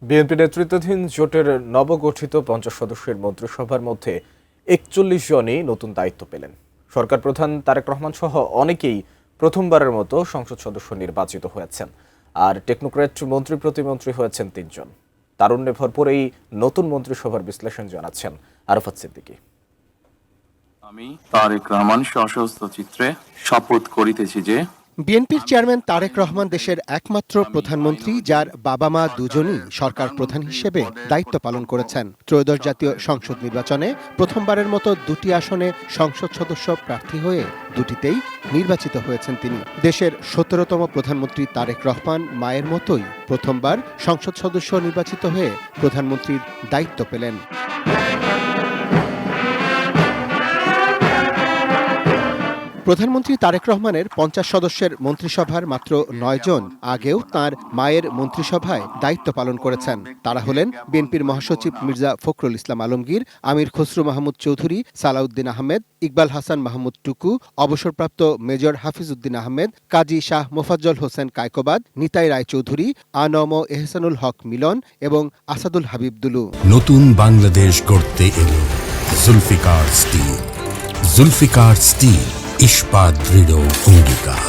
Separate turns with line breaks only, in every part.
BNP নেতৃত্বাধীন জোটের নবগঠিত ৫০ সদস্যের মন্ত্রিসভার মধ্যে ৪১ জনই নতুন দায়িত্ব পেলেন। সরকার প্রধান তারেক রহমান সহ অনেকেই প্রথমবারের মতো সংসদ সদস্য নির্বাচিত হয়েছেন, আর টেকনোক্র্যাট মন্ত্রী প্রতিমন্ত্রী হয়েছেন ৩ জন। তারুণ্যে ভরপুর এই নতুন মন্ত্রিসভার বিশ্লেষণ জানাচ্ছেন আরাফাত সিদ্দিকী।
আমি তারেক রহমান সশস্ত্র চিত্রে শপথ করিতেছি যে
বিএনপির চেয়ারম্যান তারেক রহমান দেশের একমাত্র প্রধানমন্ত্রী যার বাবা মা দুজনই সরকার প্রধান হিসেবে দায়িত্ব পালন করেছেন। ত্রয়োদশ জাতীয় সংসদ নির্বাচনে প্রথমবারের মতো দুটি আসনে সংসদ সদস্য প্রার্থী হয়ে দুটিতেই নির্বাচিত হয়েছেন তিনি। দেশের ১৭তম প্রধানমন্ত্রী তারেক রহমান মায়ের মতোই প্রথমবার সংসদ সদস্য নির্বাচিত হয়ে প্রধানমন্ত্রীর দায়িত্ব পেলেন। প্রধানমন্ত্রী তারেক রহমানের ৫০ সদস্যের মন্ত্রিসভার মাত্র ৯ জন আগেও তাঁর মায়ের মন্ত্রিসভায় দায়িত্ব পালন করেছেন। তারা হলেন বিএনপির মহাসচিব মির্জা ফখরুল ইসলাম আলমগীর, আমির খসরু মাহমুদ চৌধুরী, সালাউদ্দিন আহমেদ, ইকবাল হাসান মাহমুদ টুকু, অবসরপ্রাপ্ত মেজর হাফিজউদ্দিন আহমেদ, কাজী শাহ মোফাজ্জল হোসেন কায়কোবাদ, নিতাই রায়চৌধুরী, আনম এহসানুল হক মিলন এবং আসাদুল হাবিব দুলু।
নতুন বাংলাদেশ গড়তে এলো জুলফিকার স্টিল। জুলফিকার স্টিল, ইস্পাত দৃঢ় অঙ্গীকার।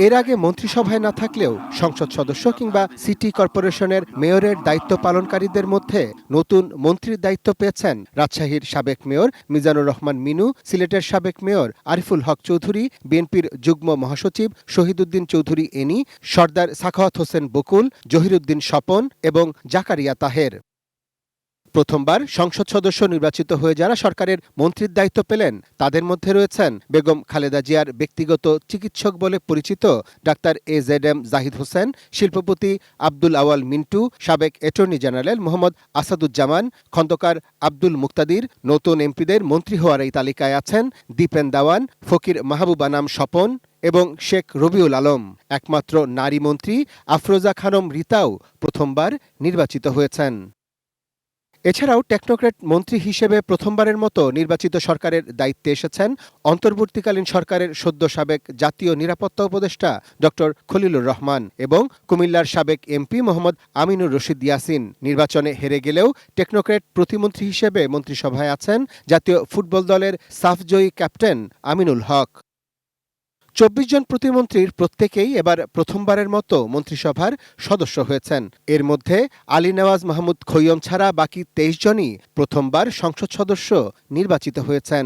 এর আগে মন্ত্রিসভায় না থাকলেও সংসদ সদস্য কিংবা সিটি কর্পোরেশনের মেয়রের দায়িত্ব পালনকারীদের মধ্যে নতুন মন্ত্রীর দায়িত্ব পেয়েছেন রাজশাহীর সাবেক মেয়র মিজানুর রহমান মিনু, সিলেটের সাবেক মেয়র আরিফুল হক চৌধুরী, বিএনপির যুগ্ম মহাসচিব শহীদউদ্দিন চৌধুরী এনি, সর্দার সাখাওয়াত হোসেন বকুল, জহিরুদ্দিন স্বপন এবং জাকারিয়া তাহের। প্রথমবার সংসদ সদস্য নির্বাচিত হয়ে যারা সরকারের মন্ত্রীর দায়িত্ব পেলেন তাদের মধ্যে রয়েছেন বেগম খালেদা জিয়ার ব্যক্তিগত চিকিৎসক বলে পরিচিত ডাক্তার AZM জাহিদ হোসেন, শিল্পপতি আব্দুল আওয়াল মিন্টু, সাবেক অ্যাটর্নি জেনারেল মোহাম্মদ আসাদুজ্জামান, খন্দকার আব্দুল মুক্তাদির। নতুন এমপিদের মন্ত্রী হওয়ার এই তালিকায় আছেন দীপেন দাওয়ান, ফকির মাহবুবা নাম স্বপন এবং শেখ রবিউল আলম। একমাত্র নারী মন্ত্রী আফরোজা খানম রিতাও প্রথমবার নির্বাচিত হয়েছেন। এছাড়াও টেকনোক্র্যাট মন্ত্রী হিসেবে প্রথমবারের মতো নির্বাচিত সরকারের দায়িত্বে এসেছেন অন্তর্বর্তীকালীন সরকারের সদ্য সাবেক জাতীয় নিরাপত্তা উপদেষ্টা ডক্টর খলিলুর রহমান এবং কুমিল্লার সাবেক এমপি মোহাম্মদ আমিনুর রশিদ ইয়াসিন। নির্বাচনে হেরে গেলেও টেকনোক্র্যাট প্রতিমন্ত্রী হিসেবে মন্ত্রিসভায় আছেন জাতীয় ফুটবল দলের সাফজয়ী ক্যাপ্টেন আমিনুল হক। ২৪ জন প্রতিমন্ত্রীর প্রত্যেকেই এবার প্রথমবারের মতো মন্ত্রিসভার সদস্য হয়েছেন। এর মধ্যে আলী নেওয়াজ মাহমুদ খৈয়ম ছাড়া বাকি ২৩ জনই প্রথমবার সংসদ সদস্য নির্বাচিত হয়েছেন।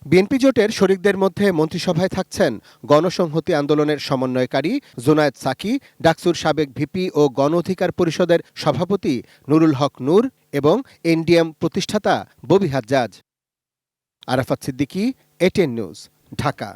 বিএনপি জোটের শরিকদের মধ্যে মন্ত্রিসভায় থাকছেন গণসংহতি আন্দোলনের সমন্বয়কারী জোনায়েদ সাকি, ডাকসুর সাবেক ভিপি ও গণ অধিকার পরিষদের সভাপতি নুরুল হক নূর এবং এনডিএম প্রতিষ্ঠাতা ববি হাজ্জাজ। Arafat Siddiqui, ATN news, Dhaka.